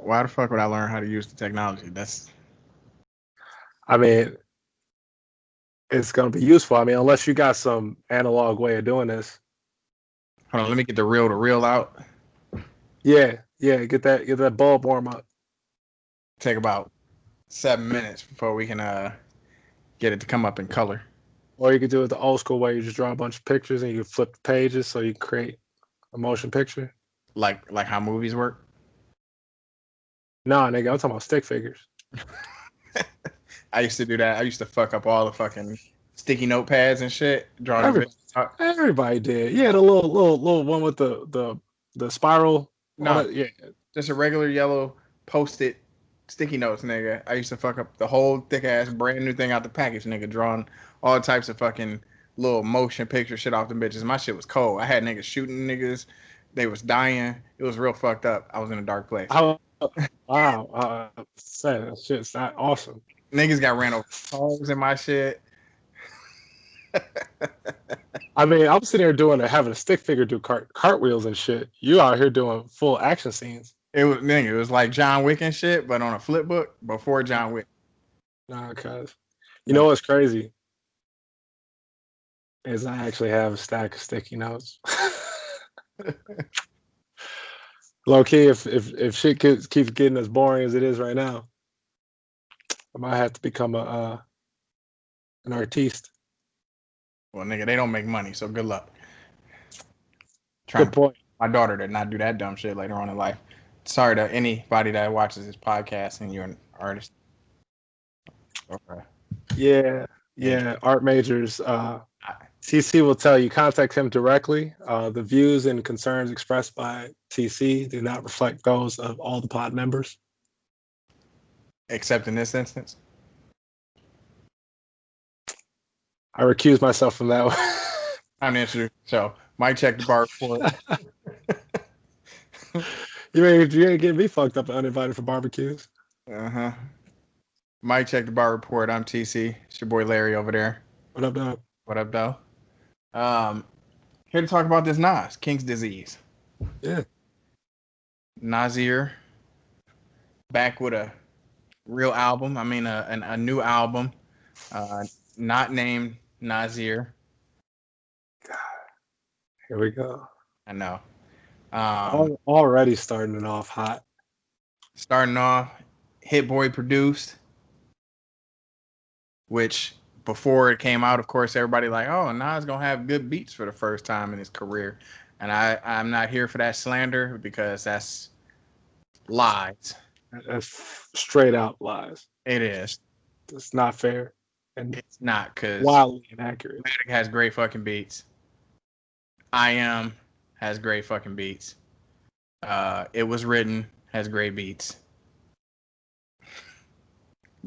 Why the fuck would I learn how to use the technology? That's I mean, it's gonna be useful. I mean, unless you got some analog way of doing this. hold on. Let me get the reel to reel out. Yeah, yeah. Get that bulb warm up. Take about 7 minutes before we can get it to come up in color. Or you could do it the old school way. You just draw a bunch of pictures and you flip the pages so you can create a motion picture. Like how movies work. Nah, nigga, I'm talking about stick figures. I used to do that. I used to fuck up all the fucking sticky notepads and shit. Drawing Everybody, everybody did. Yeah, the little one with the spiral on no, it. Yeah. just a regular yellow post-it sticky notes, nigga. I used to fuck up the whole thick ass brand new thing out the package, nigga. Drawing all types of fucking little motion picture shit off them bitches. My shit was cold. I had niggas shooting niggas. They was dying. It was real fucked up. I was in a dark place. Wow. That shit's not awesome. Niggas got ran over cars in my shit. I mean, I'm sitting here having a stick figure do cartwheels and shit. You out here doing full action scenes. It was like John Wick and shit, but on a flip book before John Wick. Nah, cuz. You know what's crazy? Is I actually have a stack of sticky notes. Low key, if shit keeps getting as boring as it is right now, I might have to become an artiste. Well, nigga, they don't make money, so good luck. Good point. My daughter did not do that dumb shit later on in life. Sorry to anybody that watches this podcast and you're an artist. Okay. Yeah. Art majors. TC will tell you, contact him directly. The views and concerns expressed by TC do not reflect those of all the pod members. Except in this instance? I recuse myself from that one. I'm the answer. So, might check the bar report. You ain't getting me fucked up and uninvited for barbecues. Uh-huh. Might check the bar report. I'm TC. It's your boy Larry over there. What up, dog? What up, though? Here to talk about this Nas, King's Disease. Yeah. Nasir back with a real album. I mean, a new album, not named Nasir. God. Here we go. I know. Already starting it off hot. Starting off, Hit Boy produced, which before it came out, of course, everybody like, oh, Nas gonna have good beats for the first time in his career. And I'm not here for that slander because that's lies. That's straight out lies. It is. It's not fair. And it's not, because wildly inaccurate. Matic has great fucking beats. I Am has great fucking beats. It Was Written has great beats.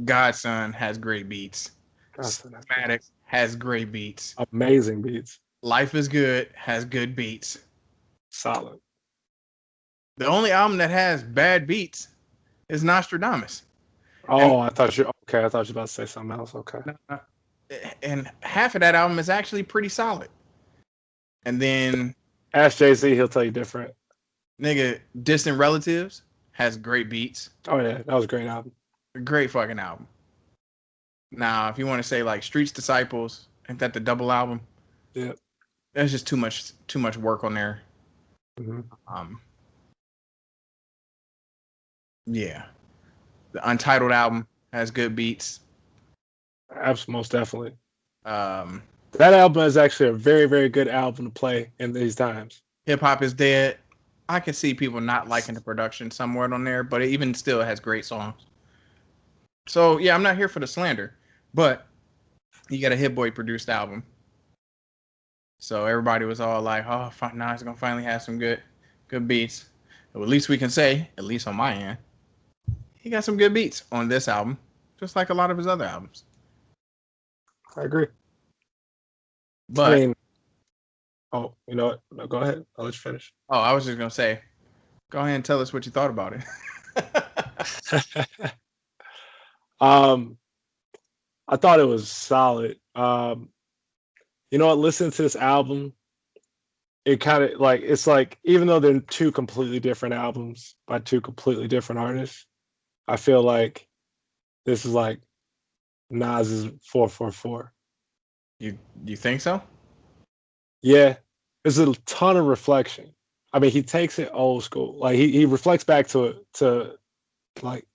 Godson has great beats. Matic has great beats. Amazing beats. Life is Good has good beats. Solid. The only album that has bad beats is Nostradamus. Oh, I thought you were about to say something else. Okay. And half of that album is actually pretty solid. And then ask Jay-Z, he'll tell you different. Nigga, Distant Relatives has great beats. Oh yeah, that was a great album. A great fucking album. Now, if you want to say like Streets Disciples, ain't that the double album? Yeah. There's just too much work on there. Mm-hmm. Yeah. The Untitled album has good beats. Most definitely. That album is actually a very, very good album to play in these times. Hip Hop Is Dead. I can see people not liking the production somewhere on there, but it even still has great songs. So, yeah, I'm not here for the slander, but you got a Hit Boy produced album. So everybody was all like, oh, Nas is going to finally have some good beats. Well, at least we can say, at least on my end, he got some good beats on this album, just like a lot of his other albums. I agree. But, I mean, oh, you know what? No, go ahead. I'll let you finish. Oh, I was just going to say, go ahead and tell us what you thought about it. I thought it was solid. You know what? Listening to this album, it kind of like it's like even though they're two completely different albums by two completely different artists, I feel like this is like Nas's 444. You think so? Yeah, there's a ton of reflection. I mean, he takes it old school. Like he reflects back to like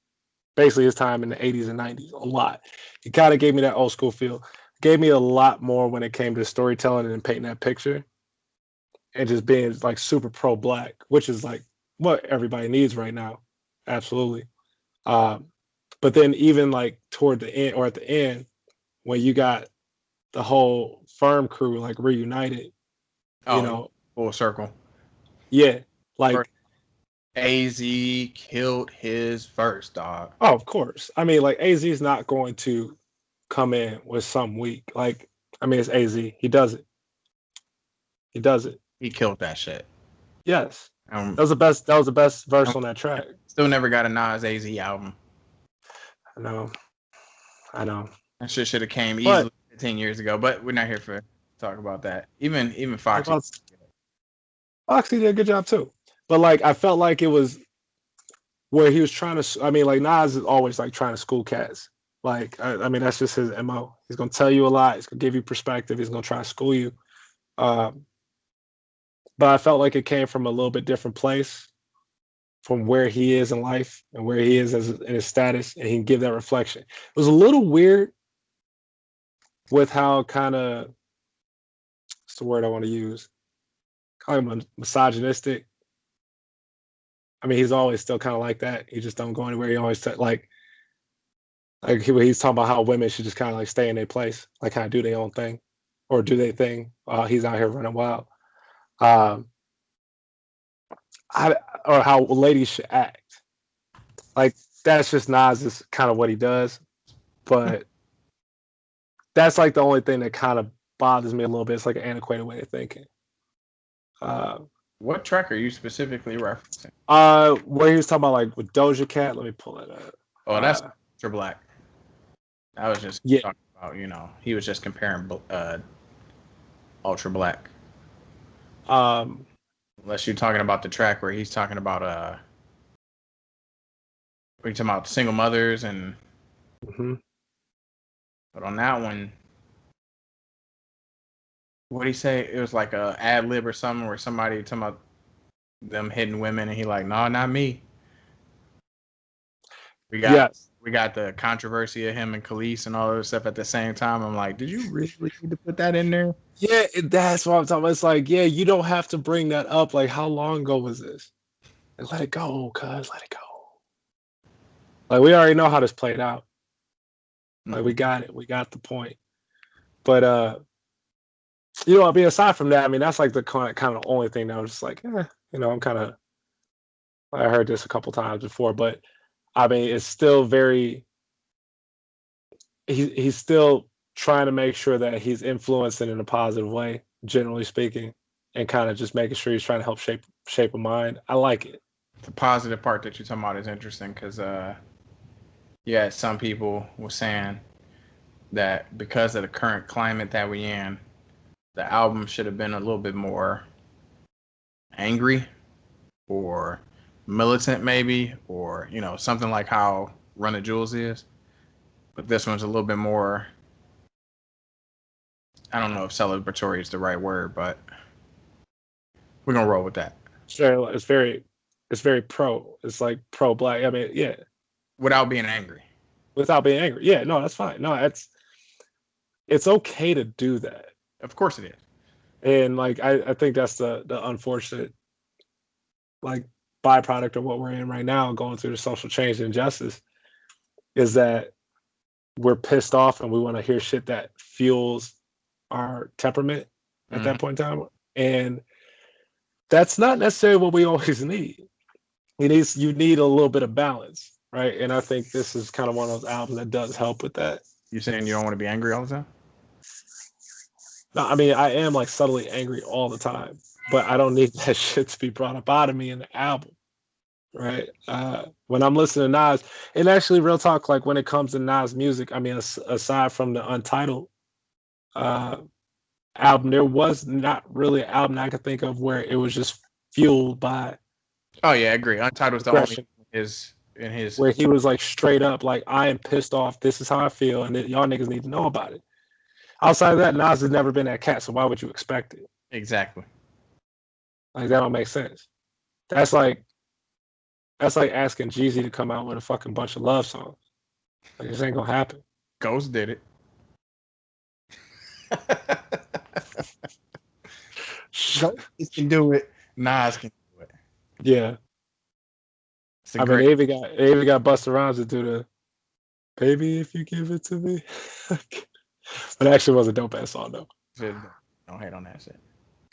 basically his time in the 80s and 90s a lot. He kind of gave me that old school feel. Gave me a lot more when it came to storytelling and painting that picture and just being like super pro black, which is like what everybody needs right now. Absolutely. Um, but then even like toward the end or at the end, when you got the whole firm crew like reunited, you Oh, know, full circle. yeah, like First, AZ killed his verse, dog. oh, of course. I mean, like AZ is not going to come in with some weak. Like, I mean, it's AZ. He does it. He does it. He killed that shit. Yes, Um, that was the best. That was the best verse um, on that track. Still never got a Nas AZ album. I know. I know. That shit should have came But easily 15 years ago. But we're not here for talk about that. Even Foxy. about Foxy did a good job too. But like, I felt like it was where he was trying to. I mean, like Nas is always like trying to school cats. Like, I mean, that's just his mo. He's gonna tell you a lot. He's gonna give you perspective. He's gonna try to school you. Um, but I felt like it came from a little bit different place from where he is in life and where he is in his status, and he can give that reflection. It was a little weird with how kind of what's the word I want to use? Kind of misogynistic. I mean, he's always still kind of like that. He just don't go anywhere. He always he's talking about how women should just kind of like stay in their place, like kind of do their own thing, or do their thing. He's out here running wild. Um, or how ladies should act. Like that's just Nas is kind of what he does, but that's like the only thing that kind of bothers me a little bit. It's like an antiquated way of thinking. What track are you specifically referencing? Where he was talking about like with Doja Cat. Let me pull it up. Oh, that's Ultra Black. I was just talking about, he was just comparing Ultra Black. Unless you're talking about the track where he's talking about where you're talking about single mothers and but on that one, what did he say? It was like a ad lib or something where somebody talking about them hitting women and he like, no, not me. We got the controversy of him and Khalees and all that stuff at the same time. I'm like, did you really need to put that in there? Yeah, that's what I'm talking about. It's like, yeah, you don't have to bring that up. Like, how long ago was this? Like, let it go, cuz, let it go. Like, we already know how this played out. Like, we got it. We got the point. But, I mean, aside from that, I mean, that's like the kind of only thing that I was just like, I'm kind of, I heard this a couple times before, but I mean, it's still very, he's still trying to make sure that he's influencing in a positive way, generally speaking, and kind of just making sure he's trying to help shape a mind. I like it. The positive part that you're talking about is interesting because, some people were saying that because of the current climate that we in, the album should have been a little bit more angry or militant maybe, or, something like how Run the Jewels is. But this one's a little bit more, I don't know if celebratory is the right word, but we're going to roll with that. It's very pro. It's like pro black. I mean, yeah. Without being angry. Without being angry. Yeah, no, that's fine. No, it's okay to do that. Of course it is. And like I think that's the unfortunate like byproduct of what we're in right now, going through the social change and injustice, is that we're pissed off and we want to hear shit that fuels our temperament at that point in time. And that's not necessarily what we always need. You need a little bit of balance, right? And I think this is kind of one of those albums that does help with that. You saying you don't want to be angry all the time? No, I mean, I am like subtly angry all the time, but I don't need that shit to be brought up out of me in the album, right? When I'm listening to Nas, and actually, real talk, like when it comes to Nas music, I mean, aside from the Untitled album. There was not really an album I could think of where it was just fueled by Oh yeah, I agree. Untitled's the only aggression, in his. where he was like straight up like, I am pissed off. This is how I feel, and y'all niggas need to know about it. Outside of that, Nas has never been that cat, so why would you expect it? Exactly. Like that don't make sense. That's like asking Jeezy to come out with a fucking bunch of love songs. Like this ain't gonna happen. Ghost did it. Ghost can do it. Nas can do it. Yeah. I mean, they even got Busta Rhymes to do the "Baby If You Give It to Me." But it actually was a dope ass song though. Don't hate on that shit.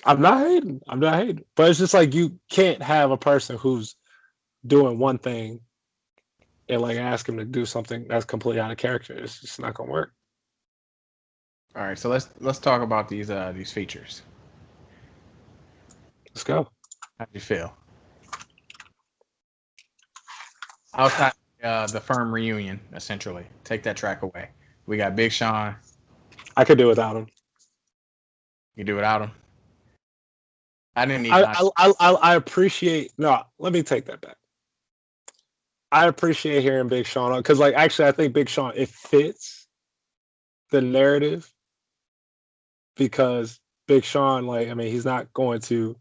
I'm not hating. But it's just like you can't have a person who's doing one thing and like ask him to do something that's completely out of character. It's just not gonna work. All right, so let's talk about these features. Let's go. How do you feel? Outside the firm reunion, essentially. Take that track away. We got Big Sean. I could do without him. You do without him. I didn't need. I appreciate. No, let me take that back. I appreciate hearing Big Sean because, like, actually, I think Big Sean it fits the narrative because Big Sean, like, I mean, he's not going to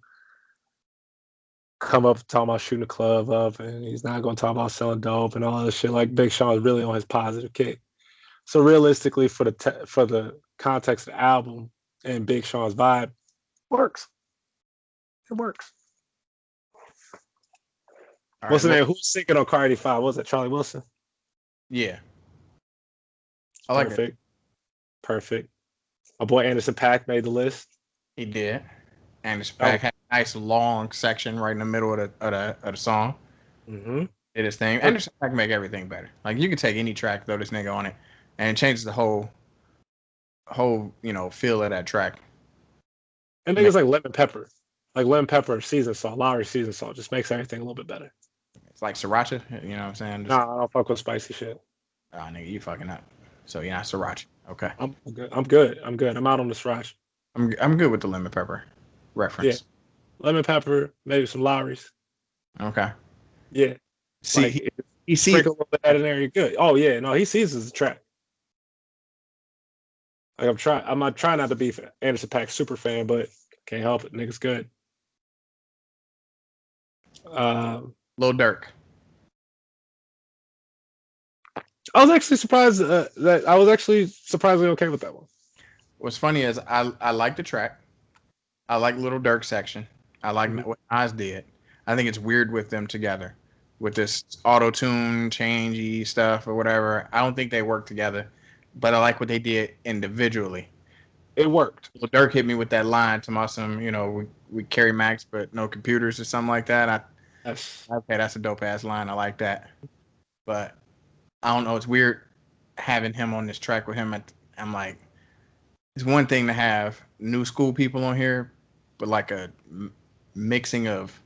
come up talking about shooting a club up, and he's not going to talk about selling dope and all this shit. Like, Big Sean is really on his positive kick. So realistically, for the context of the album and Big Sean's vibe, works. It works. All What's the name? Who's singing on Cardi 5? What was that Charlie Wilson? Yeah. I like it. Perfect. My boy Anderson .Paak made the list. He did. Anderson .Paak had a nice long section right in the middle of the song. Mm-hmm. Did his thing. Anderson .Paak make everything better. Like you can take any track, throw this nigga on it, and it changes the whole feel of that track. And niggas like Lemon Pepper. Like Lemon Pepper season salt, Lowry season salt just makes everything a little bit better. It's like sriracha, you know what I'm saying? Nah, I don't fuck with spicy shit. Oh, nigga, you fucking up. So you're not sriracha. Okay. I'm good. I'm out on the sriracha. I'm good with the lemon pepper reference. Yeah. Lemon pepper, maybe some Lowry's. Okay. Yeah. See, like, he sees a little bit in there. You're good. Oh yeah, no, he sees the track. Like I'm not trying not to be Anderson .Paak super fan, but can't help it. Nigga's good. Lil Durk. I was actually surprised that I was actually surprisingly okay with that one. What's funny is I like the track. I like Lil Durk section. I like what Nas did. I think it's weird with them together, with this auto-tune changey stuff or whatever. I don't think they work together, but I like what they did individually. It worked. Lil Durk hit me with that line to my we carry Macs but no computers or something like that. Okay, that's a dope ass line. I like that. But I don't know. It's weird having him on this track with him. I'm like, it's one thing to have new school people on here, but like a mixing of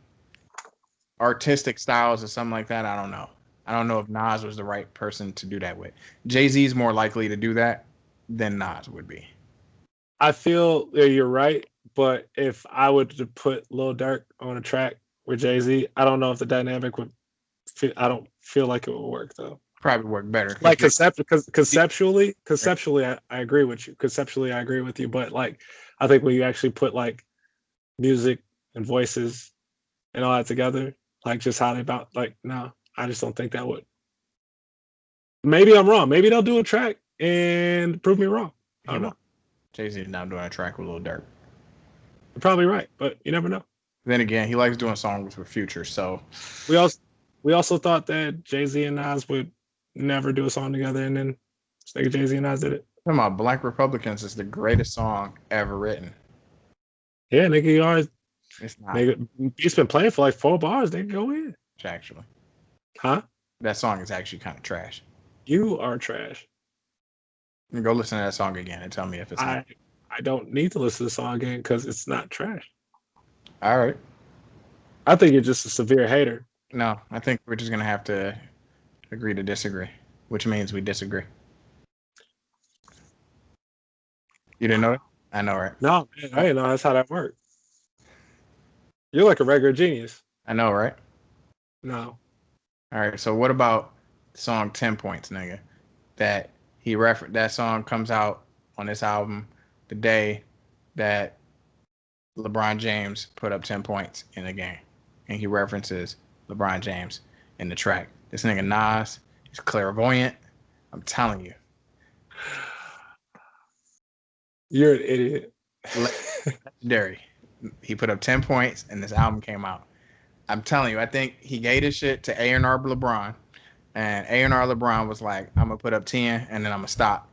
artistic styles or something like that. I don't know. I don't know if Nas was the right person to do that with. Jay-Z is more likely to do that than Nas would be. I feel you're right, but if I were to put Lil Durk on a track with Jay-Z, I don't know if the dynamic would. I don't feel like it would work though. Probably work better. Like conceptually, I agree with you. Conceptually, I agree with you. But like, I think when you actually put like music and voices and all that together, like just how they about, like, no, I just don't think that would. Maybe I'm wrong. Maybe they'll do a track and prove me wrong. I don't know. Jay-Z is now doing a track with Lil Durk. You're probably right, but you never know. Then again, he likes doing songs with Future, so we also thought that Jay-Z and Nas would never do a song together, and then Jay-Z and Nas did it. Talking about Black Republicans is the greatest song ever written. Yeah, nigga, you always. It's not. Nigga, he's been playing for like 4 bars. They can go in. Actually. Huh? That song is actually kind of trash. You are trash. Go listen to that song again and tell me if it's not. I don't need to listen to the song again because it's not trash. All right. I think you're just a severe hater. No, I think we're just going to have to agree to disagree, which means we disagree. You didn't know that? I know, right? No, man, I didn't know that's how that worked. You're like a regular genius. I know, right? No. All right. So what about the song 10 Points, nigga? That that song comes out on this album the day that LeBron James put up 10 points in a game. And he references LeBron James in the track. This nigga Nas is clairvoyant. I'm telling you. You're an idiot. Legendary. He put up 10 points and this album came out. I'm telling you, I think he gave this shit to A&R LeBron. And A&R LeBron was like, I'm going to put up 10 and then I'm going to stop.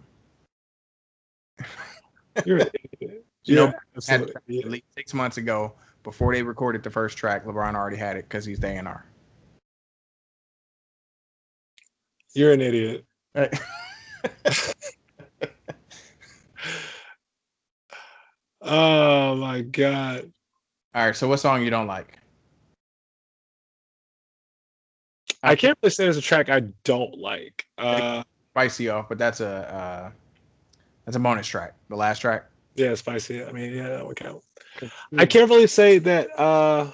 You're an idiot. You know, absolutely. At least 6 months ago, before they recorded the first track, LeBron already had it because he's the A&R. You're an idiot. Right. Oh my god. All right, so what song you don't like? I can't really say there's a track I don't like. Spicy off, but that's a bonus track. The last track. Yeah, spicy. I mean, yeah, that would count. I can't really say that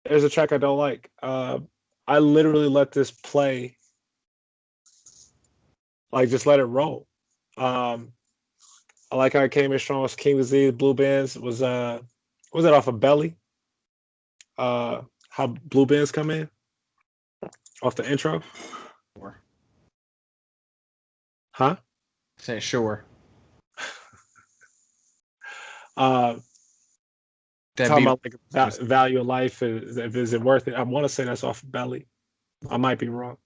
there's a track I don't like. I literally let this play, like just let it roll. I like how it came in strong as King Disease, Blue Benz was that off of Belly? How Blue Benz come in off the intro? Sure. Huh? Say sure. Talking about like value of life, is it worth it? I want to say that's off of Belly. I might be wrong,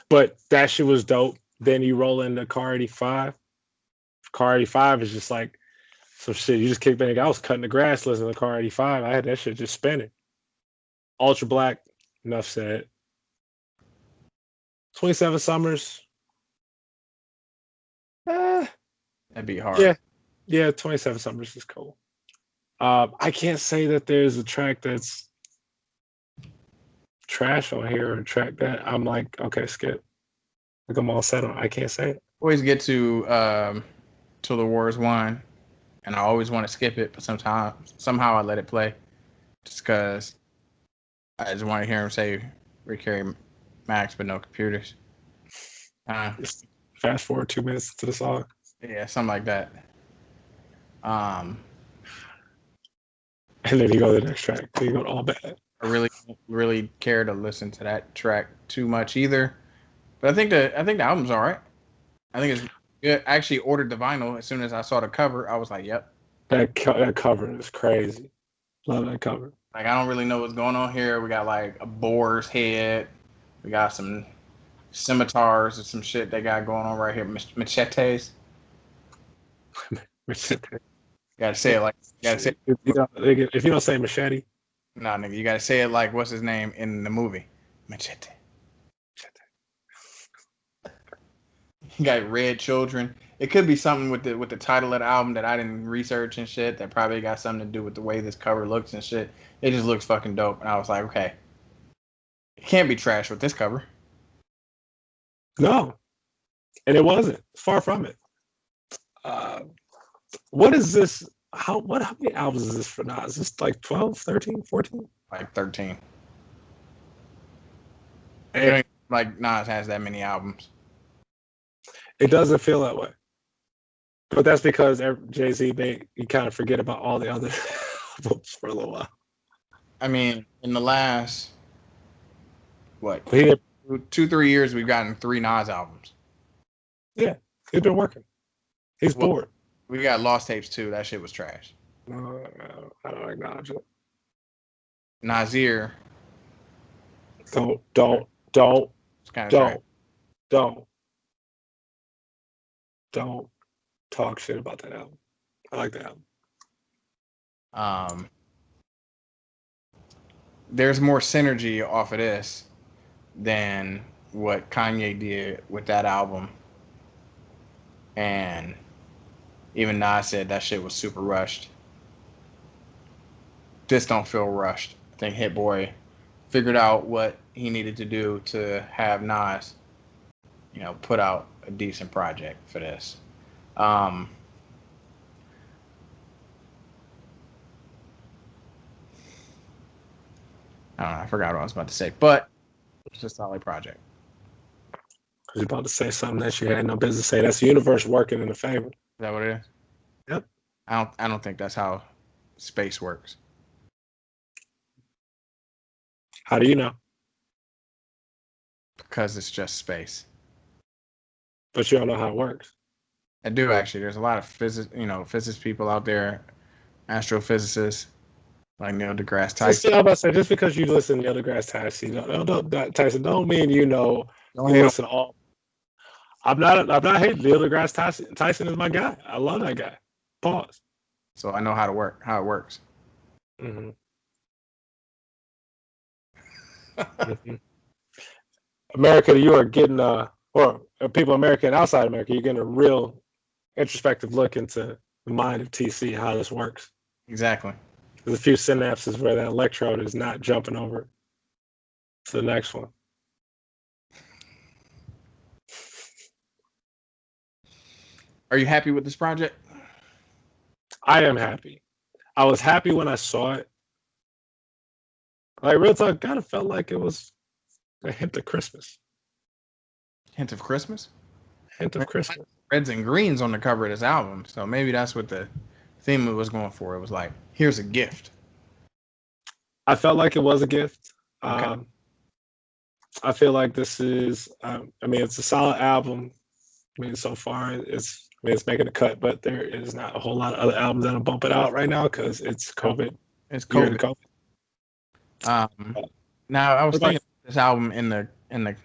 but that shit was dope. Then you roll into Car 85. Car 85 is just like some shit. You just kick back. I was cutting the grass listening to Car 85. I had that shit just spinning. Ultra Black. Enough said. 27 Summers. That'd be hard. Yeah. 27 Summers is cool. I can't say that there's a track that's trash on here or a track that I'm like, okay, skip. Like I'm all set on. I can't say it. Always get to Till the War is Won, and I always want to skip it, but somehow I let it play, just because I just want to hear him say "We carry Max, but no computers." Just fast forward 2 minutes to the song. Yeah, something like that. And then you go to the next track. Then you go to All Bad. I really care to listen to that track too much either, but I think the album's all right. I think it's good. I actually ordered the vinyl as soon as I saw the cover. I was like, "Yep." That cover is crazy. Love that cover. Like I don't really know what's going on here. We got like a boar's head. We got some scimitars or some shit they got going on right here. Machetes. Gotta say it like. If you don't say machete. Nah, nigga, you gotta say it like what's his name in the movie, Machete. You got red children. It could be something with the title of the album that I didn't research and shit. That probably got something to do with the way this cover looks and shit. It just looks fucking dope, and I was like, okay, it can't be trash with this cover. No, and it wasn't. Far from it. What is this? How many albums is this for Nas? Is this like 12, 13, 14? Like 13. And like Nas has that many albums. It doesn't feel that way. But that's because Jay-Z you kind of forget about all the other albums for a little while. I mean, in the last 2-3 years, we've gotten 3 Nas albums. Yeah, he's been working. He's bored. We got Lost Tapes too. That shit was trash. No, I don't acknowledge it. Nasir. Don't talk shit about that album. I like the album. There's more synergy off of this than what Kanye did with that album. And even Nas said that shit was super rushed. This don't feel rushed. I think Hit Boy figured out what he needed to do to have Nas, put out a decent project for this. I don't know. I forgot what I was about to say, but it's a solid project. I was about to say something that you had no business to say. That's the universe working in the favor. Is that what it is? Yep. I don't think that's how space works. How do you know? Because it's just space. But you don't know how it works. I do actually. There's a lot of physics people out there, astrophysicists like Neil deGrasse Tyson. I was about to say, just because you listen to Neil deGrasse Tyson, don't mean you know you listen to all. I'm not hating Neil deGrasse Tyson. Tyson is my guy. I love that guy. Pause. So I know how it works. Mm-hmm. Mm-hmm. America, you are getting or people America and outside America, you're getting a real introspective look into the mind of TC, how this works. Exactly. There's a few synapses where that electrode is not jumping over to the next one. Are you happy with this project? I am happy. I was happy when I saw it. Like, real talk, kind of felt like it was a hint of Christmas. Hint of Christmas? Hint of Christmas. Reds and greens on the cover of this album, so maybe that's what the theme it was going for. It was like, here's a gift. I felt like it was a gift. Okay. I feel like this is, it's a solid album. So far, it's making a cut, but there is not a whole lot of other albums that'll bump it out right now because it's COVID. It's COVID. Now I was thinking of this album in the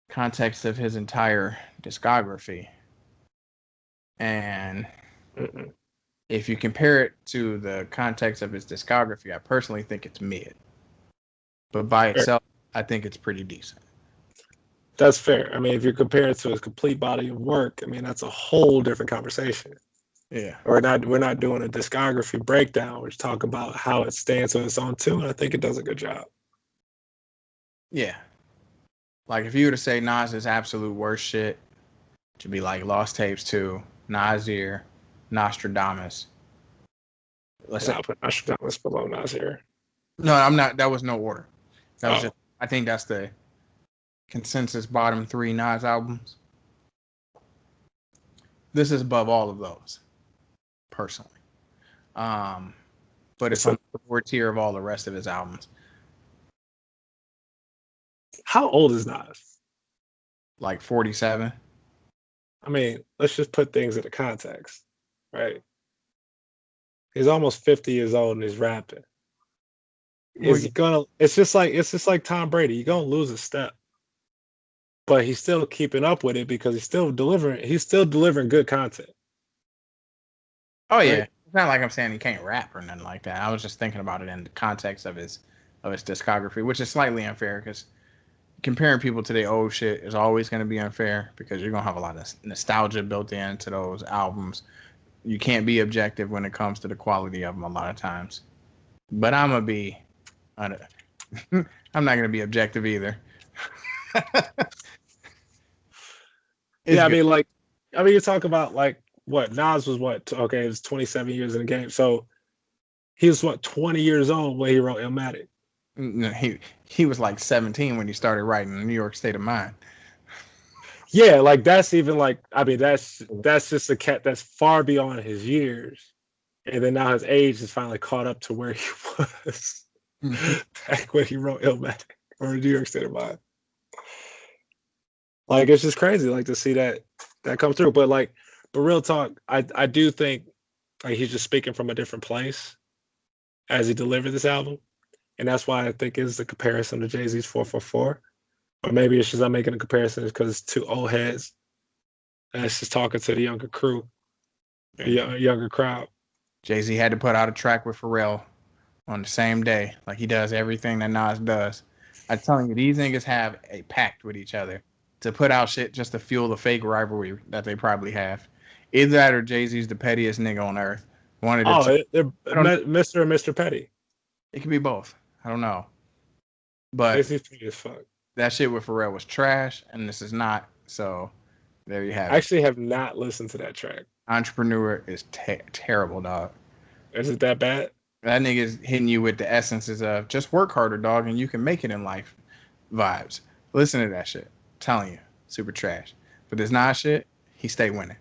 context of his entire discography, and if you compare it to the context of his discography, I personally think it's mid, but by itself, I think it's pretty decent. That's fair. I mean, if you compare it to his complete body of work, I mean, that's a whole different conversation. Yeah. We're not doing a discography breakdown. We're just talking about how it stands on its own too, and I think it does a good job. Yeah. Like if you were to say Nas's absolute worst shit, it should be like Lost Tapes 2, Nasir, Nostradamus. Let's not put Nostradamus below Nasir. No, I'm not. That was no order. That was just. I think that's the consensus bottom 3 Nas albums. This is above all of those, personally. But it's on the lower tier of all the rest of his albums. How old is Nas? Like 47. I mean, let's just put things into context, right? He's almost 50 years old and he's rapping. It's just like Tom Brady. You're gonna lose a step. But he's still keeping up with it because he's still delivering good content. Oh yeah. Right? It's not like I'm saying he can't rap or nothing like that. I was just thinking about it in the context of his discography, which is slightly unfair because comparing people to their old shit is always going to be unfair because you're going to have a lot of nostalgia built into those albums. You can't be objective when it comes to the quality of them a lot of times. But I'm going to be... I'm not going to be objective either. Yeah, I mean, you talk about like what Nas was it was 27 years in the game. So he was 20 years old when he wrote Illmatic. No, he was like 17 when he started writing New York State of Mind. Yeah, like that's even like that's just a cat that's far beyond his years. And then now his age is finally caught up to where he was back when he wrote Illmatic or New York State of Mind. Like it's just crazy, like to see that come through. But real talk, I do think like he's just speaking from a different place as he delivered this album, and that's why I think it's the comparison to Jay-Z's 444, or maybe it's just I'm making a comparison because it's two old heads, and it's just talking to the younger crew, younger crowd. Jay-Z had to put out a track with Pharrell on the same day, like he does everything that Nas does. I'm telling you, these niggas have a pact with each other to put out shit just to fuel the fake rivalry that they probably have. Either that or Jay-Z's the pettiest nigga on earth. They're Mr. and Mr. Petty. It could be both. I don't know. But Jay-Z's petty as fuck. That shit with Pharrell was trash, and this is not. So there you have it. I actually have not listened to that track. Entrepreneur is terrible, dog. Is it that bad? That nigga's hitting you with the essences of just work harder, dog, and you can make it in life vibes. Listen to that shit. I'm telling you, super trash. But this Nas shit, he stay winning.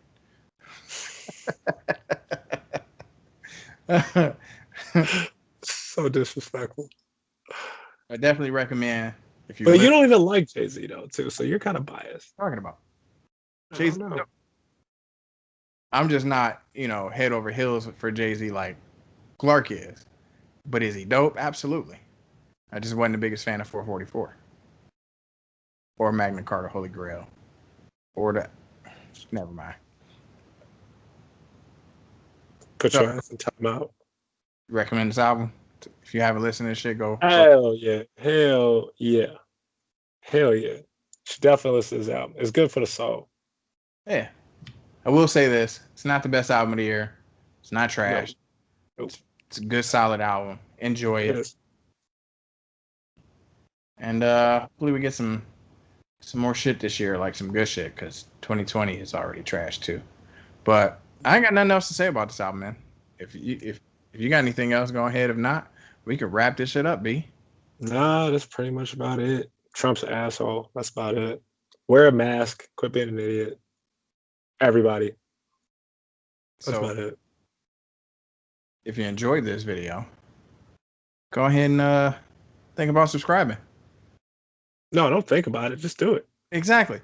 So disrespectful. I definitely recommend if you. But you don't even like Jay-Z though, too. So you're kind of biased. Talking about Jay-Z. I'm just not, head over heels for Jay-Z like Clark is. But is he dope? Absolutely. I just wasn't the biggest fan of 444 or Magna Carta Holy Grail or that. Never mind. Put your ass in time out. Recommend this album. If you haven't listened to this shit, go. Hell yeah. Hell yeah. Hell yeah. You should definitely listen to this album. It's good for the soul. Yeah. I will say this. It's not the best album of the year. It's not trash. Nope. It's a good, solid album. Enjoy it. And hopefully we get some more shit this year, like some good shit, because 2020 is already trash too. But I ain't got nothing else to say about this album, man. If you got anything else, go ahead. If not, we could wrap this shit up, B. Nah, that's pretty much about it. Trump's an asshole. That's about it. Wear a mask. Quit being an idiot. Everybody. That's about it. If you enjoyed this video, go ahead and think about subscribing. No, don't think about it. Just do it. Exactly.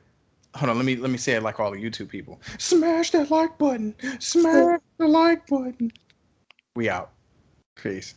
Hold on, let me say it like all the YouTube people. Smash that like button. Smash the like button. We out. Peace.